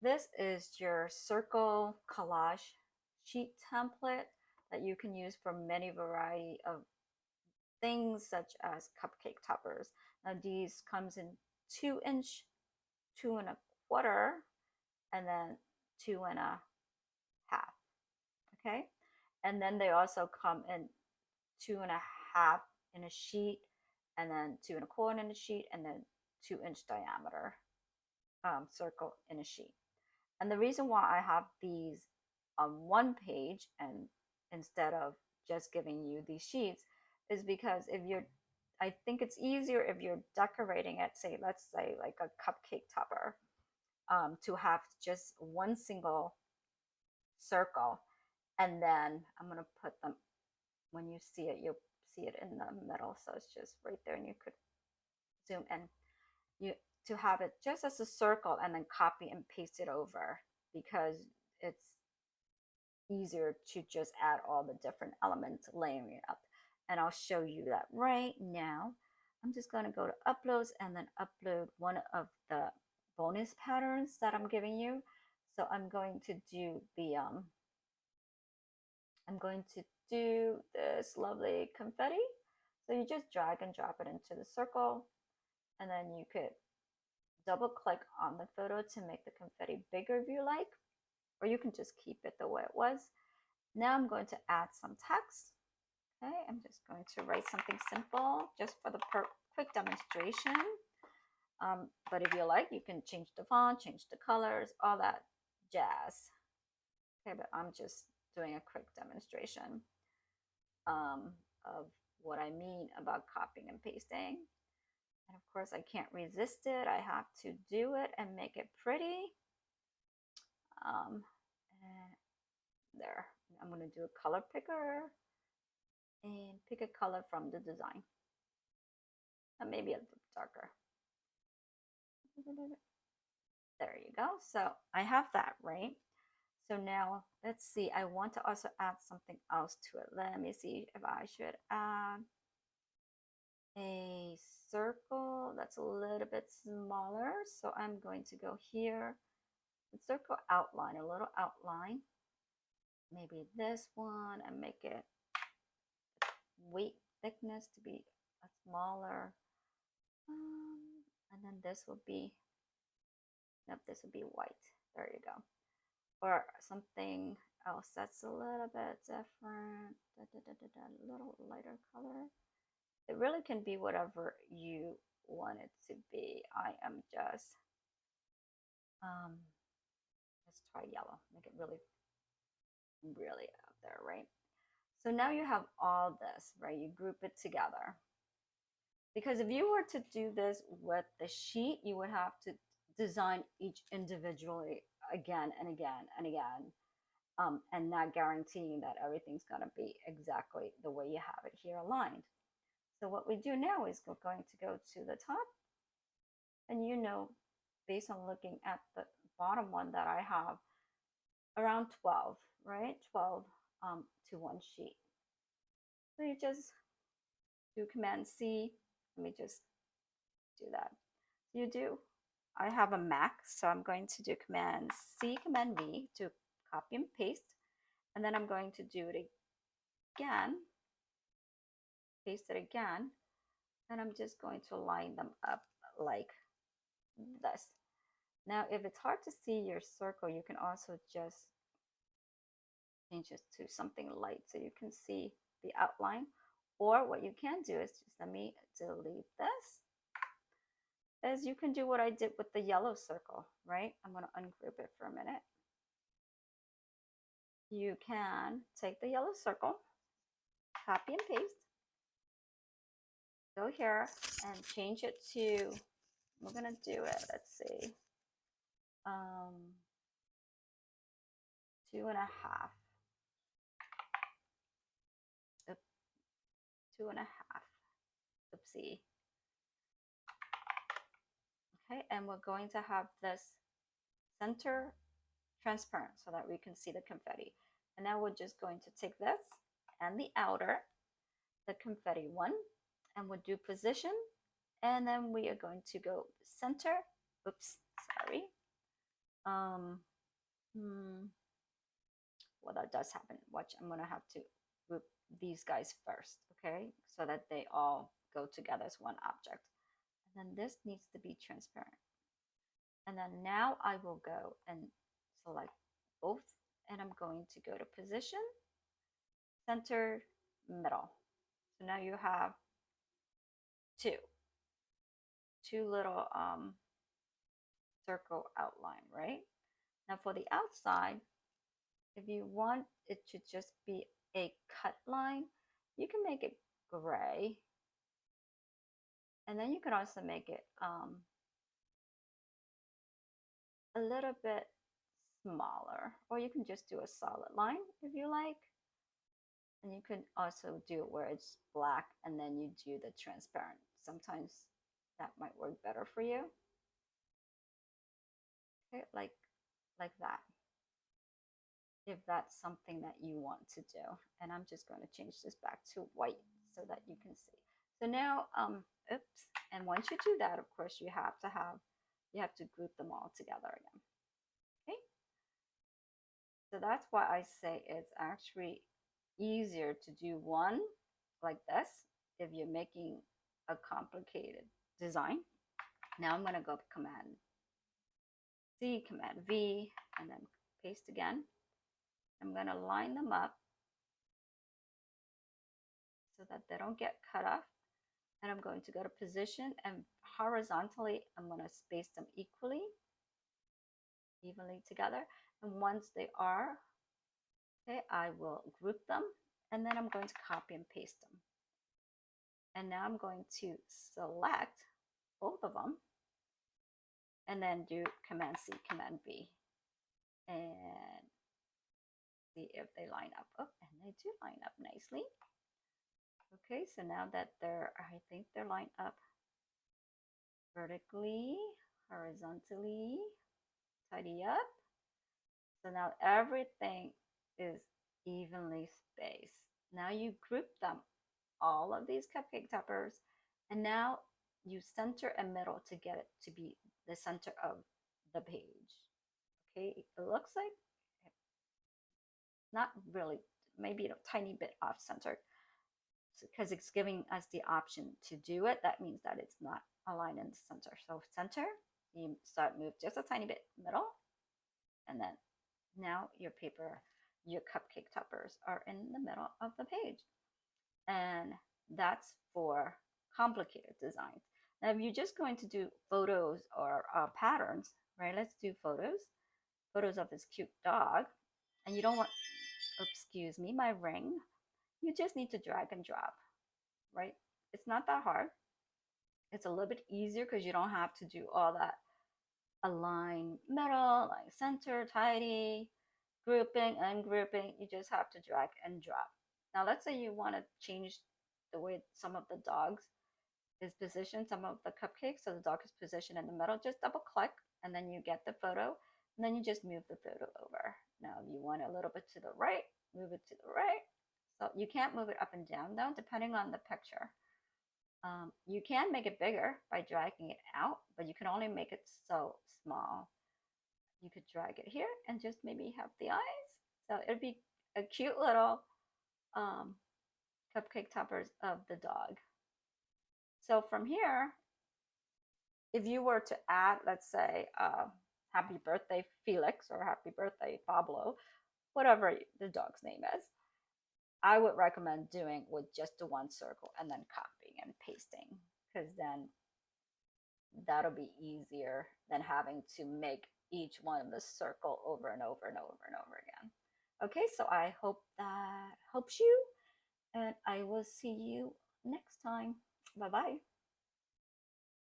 This is your circle collage sheet template that you can use for many variety of things such as cupcake toppers. Now these comes in 2 inch, 2 and a quarter, and then 2 and a half. Okay. And then they also come in 2.5 in a sheet, and then 2 and a quarter in a sheet, and then 2 inch diameter circle in a sheet. And the reason why I have these on one page and instead of just giving you these sheets is because if you're, I think it's easier if you're decorating it, say, let's say like a cupcake topper, to have just one single circle. And then I'm going to put them, when you see it, you'll see it in the middle. So it's just right there, and you could zoom in. You to have it just as a circle and then copy and paste it over, because it's easier to just add all the different elements, layering it up. And I'll show you that right now. I'm just going to go to uploads and then upload one of the bonus patterns that I'm giving you. So I'm going to do the I'm going to do this lovely confetti. So you just drag and drop it into the circle, and then you could double click on the photo to make the confetti bigger if you like, or you can just keep it the way it was. Now I'm going to add some text. Okay, I'm just going to write something simple just for the quick demonstration. But if you like, you can change the font, change the colors, all that jazz. Okay, but I'm just doing a quick demonstration of what I mean about copying and pasting. And of course, I can't resist it. I have to do it and make it pretty. And there, I'm going to do a color picker and pick a color from the design. And maybe a little darker. There you go. So I have that, right? So now let's see, I want to also add something else to it. Let me see if I should add a circle that's a little bit smaller. So I'm going to go here, circle outline, a little outline, maybe this one, and make it weight thickness to be a smaller. And then this will be, nope, this will be white. There you go. Or something else that's a little bit different, a little lighter color. It really can be whatever you want it to be. I am just, let's try yellow, make it really, really out there, right? So now you have all this, right? You group it together. Because if you were to do this with the sheet, you would have to design each individually again and again and again, and not guaranteeing that everything's going to be exactly the way you have it here aligned. So what we do now is we're going to go to the top, and you know, based on looking at the bottom one, that I have around 12, right? 12 to one sheet. So you just do Command C. Let me just do that. You do. I have a Mac, so I'm going to do Command C, Command V to copy and paste. And then I'm going to do it again, paste it again, and I'm just going to line them up like this. Now, if it's hard to see your circle, you can also just change it to something light so you can see the outline. Or what you can do is just, let me delete this, is you can do what I did with the yellow circle, right? I'm going to ungroup it for a minute. You can take the yellow circle, copy and paste, go here and change it to, we're going to do it, let's see, 2.5. 2.5. Oopsie. Okay, and we're going to have this center transparent so that we can see the confetti. And now we're just going to take this and the outer, the confetti one, and we'll do position. And then we are going to go center. Oops, sorry. Um, well, that does happen. Watch, I'm gonna have to group these guys first, okay? So that they all go together as one object. And then this needs to be transparent. And then now I will go and select both, and I'm going to go to position, center, middle. So now you have two little circle outline, right? Now for the outside, if you want it to just be a cut line, you can make it gray. And then you can also make it a little bit smaller, or you can just do a solid line if you like. And you can also do it where it's black and then you do the transparent. Sometimes that might work better for you. Okay, like that. If that's something that you want to do. And I'm just going to change this back to white so that you can see. So now, oops. And once you do that, of course, you have to group them all together again. Okay. So that's why I say it's actually easier to do one like this if you're making a complicated design. Now I'm going to go Command C, Command V, and then paste again. I'm going to line them up so that they don't get cut off. And I'm going to go to position, and horizontally, I'm going to space them evenly together. And once they are, okay, I will group them, and then I'm going to copy and paste them. And now I'm going to select both of them and then do Command C, Command V, and see if they line up. Oh, and they do line up nicely. Okay, so now that I think they're lined up vertically, horizontally, tidy up. So now everything is evenly spaced. Now you group them, all of these cupcake toppers, and now you center a middle to get it to be the center of the page. Okay, it looks like not really, maybe a tiny bit off center, because it's giving us the option to do it. That means that it's not aligned in the center. So center, you start move just a tiny bit middle, and then now your cupcake toppers are in the middle of the page. And that's for complicated designs. Now, if you're just going to do photos or patterns, right? Let's do photos of this cute dog. And you don't want, excuse me, my ring. You just need to drag and drop, right? It's not that hard. It's a little bit easier because you don't have to do all that align middle, like center, tidy, grouping, ungrouping. You just have to drag and drop. Now, let's say you want to change the way some of the dogs is positioned, some of the cupcakes, so the dog is positioned in the middle. Just double click, and then you get the photo, and then you just move the photo over. Now, if you want a little bit to the right, move it to the right. So you can't move it up and down though, depending on the picture. You can make it bigger by dragging it out, but you can only make it so small. You could drag it here and just maybe have the eyes. So it'd be a cute little cupcake toppers of the dog. So from here, if you were to add, let's say, happy birthday Felix or happy birthday Pablo, whatever the dog's name is, I would recommend doing with just the one circle and then copying and pasting, because then that'll be easier than having to make each one of the circle over and over and over and over again. Okay, so I hope that helps you, and I will see you next time. Bye bye.